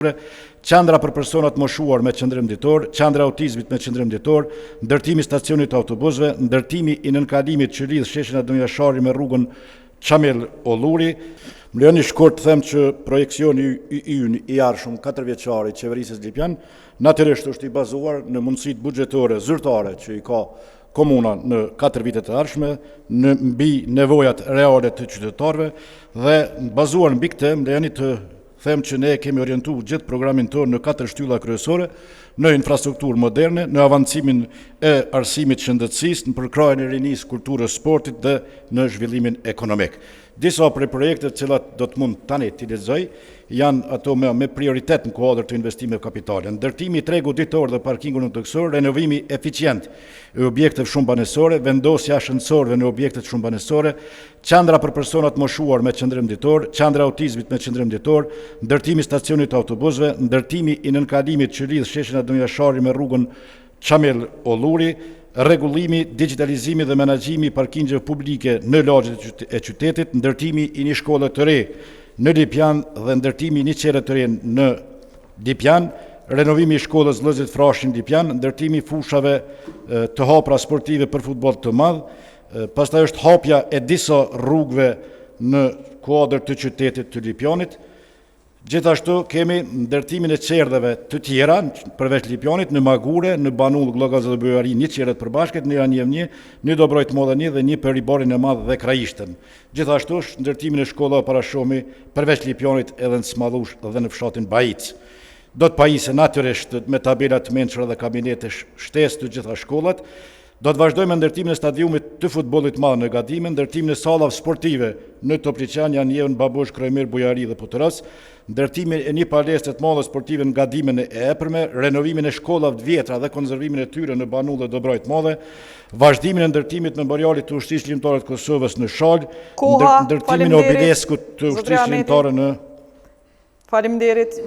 qendra për personat moshuar me qendrim ditor, qendra autizmit me qendrim ditor, ndërtimi stacionit autobusëve, ndërtimi i nënkalimit që lidh sheshin Adem Jashari me rrugën Çamel Olluri. Më lejoni shkurt të them që projekcioni i arshëm 4 vjeçar i qeverisë Lipjan natyrisht është i bazuar në mundësitë buxhetore zyrtare që i ka komuna në 4 vitet e ardhshme, në mbi nevojat reale të qytetarëve dhe bazuar mbi këtë, më lejoni të them që ne kemi orientuar gjithë programin tonë në 4 shtylla kryesore, në infrastrukturë moderne, në avancimin e arsimit shëndetësisë, në përkrahjen e rinisë, kulturës, sportit dhe në zhvillimin ekonomik. Disa prej projektet që do të mund tani t'i lexoj janë ato me prioritet në kuadër të investimeve kapitale. Ndërtimi i tregut ditor dhe parkingun udhëtësor, renovimi eficient e objekteve shumëbanesore, vendosja e ascensorëve në objektet shumëbanesore, qendra për personat moshuar me qendrim ditor, qendra autizmit me qendrim ditor, ndërtimi i stacionit të autobusëve, ndërtimi i nënkalimit që lidh sheshin Adem Jashari me rrugën Çamel Olluri, rregullimi, digitalizimi dhe menaxhimi i parkingeve publike në lagjet e qytetit, ndërtimi i një shkolle të re në Lipjan dhe ndërtimi i një qere të re në Lipjan, renovimi i shkollës Lëzit Frashin Lipjan, ndërtimi i fushave të hapura sportive për futboll të madh, pastaj është hapja e disa rrugëve në kuadër të qytetit të Lipjanit. Gjithashtu kemi ndërtimin e qerdheve të tjera përveç Lipjanit në Magure, në Banull, Llogaz dhe Bujari, 1 qerë të përbashkët, në Janiev 1, në Dobrojt Modhe 1 dhe 1 për Ribarin e Madh dhe Krajishtën. Gjithashtu ndërtimin e shkollave parashumi përveç Lipjanit edhe në Smallush dhe në fshatin Bajic. Do të pajisë natyrisht me tabela të mençura dhe kabinete shtesë të gjitha shkollat. Do të vazhdojmë ndërtimin e stadiumit të futbollit madh në Gadime, ndërtimin e sallave sportive në Topliqan, Janiev, Babush, Krojmir, Bujari dhe Putoras, ndërtimin e një palestre të madhe sportive në Gadimen e epërme, renovimin e shkollave të vjetra dhe konservimin e tyre në Banull dhe Dobrojt Madhe, vazhdimin e ndërtimit memorialit të Ushtrisë Ligjore të Kosovës në Shal, ndërtimin e obileskut të Ushtrisë Ligjore në Faleminderit.